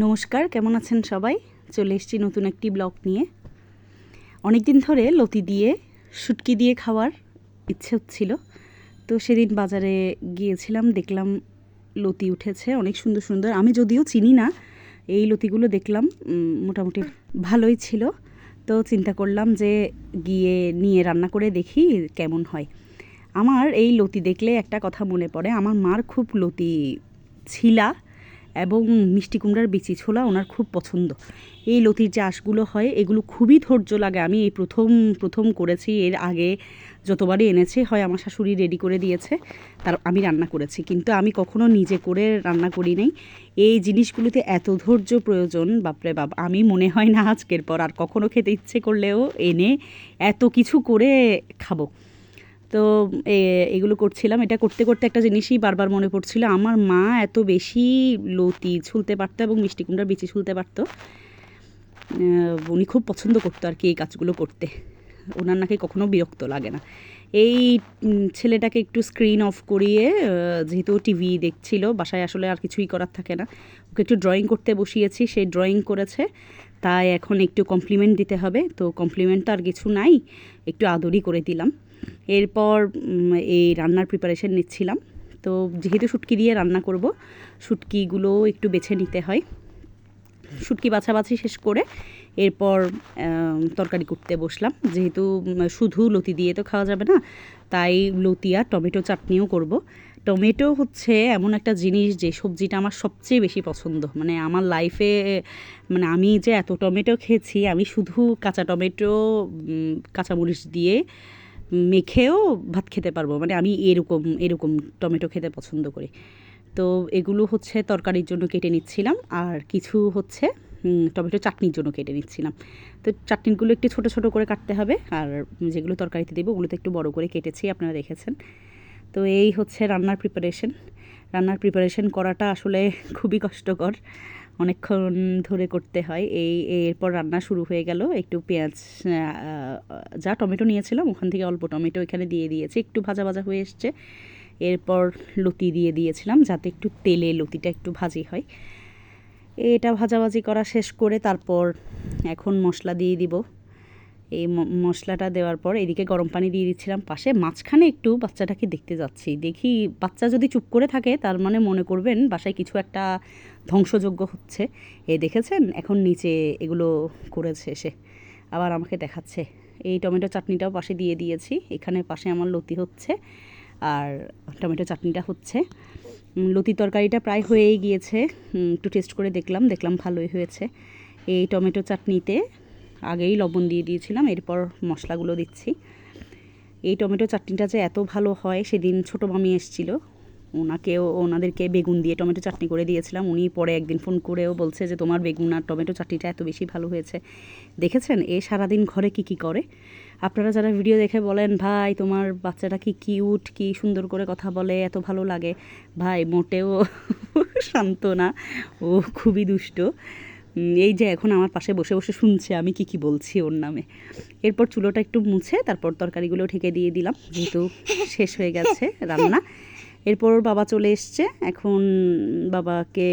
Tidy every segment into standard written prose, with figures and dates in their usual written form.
নমস্কার, কেমন আছেন সবাই? চলে এসেছি নতুন একটি ব্লগ নিয়ে। অনেক দিন ধরে লতি দিয়ে শুটকি দিয়ে খাওয়ার ইচ্ছে হচ্ছিল, তো সেদিন বাজারে গিয়েছিলাম, দেখলাম লতি উঠেছে অনেক সুন্দর সুন্দর। আমি যদিও চিনি না, এই লতিগুলো দেখলাম মোটামুটি ভালোই ছিল, তো চিন্তা করলাম যে গিয়ে নিয়ে রান্না করে দেখি কেমন হয়। আমার এই লতি দেখলে একটা কথা মনে পড়ে, আমার মার খুব লতি ছিলা এবং মিষ্টি কুমড়ার বিচি ছোলা ওনার খুব পছন্দ। এই লতির যে আঁশগুলো হয় এগুলো খুবই ধৈর্য লাগে। আমি এই প্রথম করেছি, এর আগে যতবারই এনেছি হয় আমার শাশুড়ি রেডি করে দিয়েছে, তার আমি রান্না করেছি, কিন্তু আমি কখনো নিজে করে রান্না করি নাই। এই জিনিসগুলোতে এত ধৈর্য প্রয়োজন, বাপরে বাপ, আমি মনে হয় না আজকের পর আর কখনো খেতে ইচ্ছে করলেও এনে এত কিছু করে খাবো। তো এগুলো করছিলাম, এটা করতে করতে একটা জিনিসই বারবার মনে পড়ছিল, আমার মা এত বেশি লতি ছুলতে পারতো এবং মিষ্টি কুমড়ার বিচি ছুলতে পারতো। উনি খুব পছন্দ করতো আর কি এই কাজগুলো করতে, ওনার নাকি কখনো বিরক্ত লাগে না। এই ছেলেটাকে একটু স্ক্রিন অফ করিয়ে, যেহেতু টিভি দেখছিল, বাসায় আসলে আর কিছুই করার থাকে না, ওকে একটু ড্রয়িং করতে বসিয়েছি, সে ড্রয়িং করেছে, তাই এখন একটু কমপ্লিমেন্ট দিতে হবে। তো কমপ্লিমেন্ট তো আর কিছু নাই, একটু আদরই করে দিলাম। এরপর এই রান্নার প্রিপারেশন নিচ্ছিলাম। তো যেহেতু শুটকি দিয়ে রান্না করব, শুটকিগুলো একটু বেছে নিতে হয়। শুটকি বাছাবাছি শেষ করে এরপর তরকারি করতে বসলাম। যেহেতু শুধু লতি দিয়ে তো খাওয়া যাবে না, তাই লতি আর টমেটো চাটনিও করব। টমেটো হচ্ছে এমন একটা জিনিস যে সবজিটা আমার সবচেয়ে বেশি পছন্দ। মানে আমার লাইফে, মানে আমি যে এত টমেটো খেয়েছি, আমি শুধু কাঁচা টমেটো কাঁচামরিচ দিয়ে মেখেও ভাত খেতে পারবো। মানে আমি এরকম টমেটো খেতে পছন্দ করি। তো এগুলো হচ্ছে তরকারির জন্য কেটে নিচ্ছিলাম, আর কিছু হচ্ছে টমেটো চাটনির জন্য কেটে নিচ্ছিলাম। তো চাটনিগুলো একটু ছোটো ছোটো করে কাটতে হবে, আর যেগুলো তরকারিতে দেবো ওগুলো তো একটু বড় করে কেটেছি, আপনারা দেখেছেন। তো এই হচ্ছে রান্নার প্রিপারেশন করাটা আসলে খুবই কষ্টকর, অনেকক্ষণ ধরে করতে হয়। এরপর রান্না শুরু হয়ে গেল। একটু পেঁয়াজ, যা টমেটো নিয়েছিলাম ওখান থেকে অল্প টমেটো এখানে দিয়ে দিয়েছি, একটু ভাজা ভাজা হয়ে এসছে। এরপর লতি দিয়ে দিয়েছিলাম, যাতে একটু তেলে লতিটা একটু ভাজি হয়। এটা ভাজাভাজি করা শেষ করে তারপর এখন মশলা দিয়ে দিব। এই মশলাটা দেওয়ার পর এদিকে গরম পানি দিয়ে দিচ্ছিলাম পাশে। মাঝখানে একটু বাচ্চাটাকে দেখতে যাচ্ছি, দেখি বাচ্চা যদি চুপ করে থাকে তার মানে মনে করবেন বাসায় কিছু একটা ধ্বংসযজ্ঞ হচ্ছে। দেখেছেন, এখন নিচে এগুলো করেছে সে, আবার আমাকে দেখাচ্ছে। এই টমেটো চাটনিটাও পাশে দিয়ে দিয়েছি, এখানে পাশে আমার লতি হচ্ছে আর টমেটো চাটনিটা হচ্ছে। লতি তরকারিটা প্রায় হয়েই গিয়েছে, একটু টেস্ট করে দেখলাম ভালোই হয়েছে। এই টমেটো চাটনিতে আগেই লবণ দিয়ে দিয়েছিলাম, এরপর মশলাগুলো দিচ্ছি। এই টমেটো চাটনিটা যে এত ভালো হয়, সেদিন ছোটো মামি এসেছিল, ওনাদেরকে বেগুন দিয়ে টমেটো চাটনি করে দিয়েছিলাম। উনি পরে একদিন ফোন করেও বলছে যে তোমার বেগুন আর টমেটো চাটনিটা এত বেশি ভালো হয়েছে। দেখেছেন সারাদিন ঘরে কি করে। আপনারা যারা ভিডিও দেখে বলেন ভাই তোমার বাচ্চাটা কি কিউট, কি সুন্দর করে কথা বলে, এত ভালো লাগে, ভাই মোটেও শান্ত না, ও খুবই দুষ্ট। এই যে এখন আমার পাশে বসে বসে শুনছে আমি কি বলছি ওর নামে। এরপর চুলোটা একটু মুছে তারপর তরকারিগুলো ঢেকে দিয়ে দিলাম, যেহেতু শেষ হয়ে গেছে রান্না। এরপর বাবা চলে এসছে, এখন বাবাকে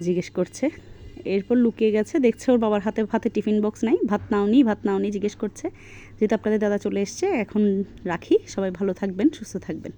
জিজ্ঞেস করছে, এরপর লুকিয়ে গেছে, দেখছে ওর বাবার হাতে টিফিন বক্স নাই, ভাত নাওনি জিজ্ঞেস করছে। যেহেতু আপনাদের দাদা চলে এসছে, এখন রাখি। সবাই ভালো থাকবেন, সুস্থ থাকবেন।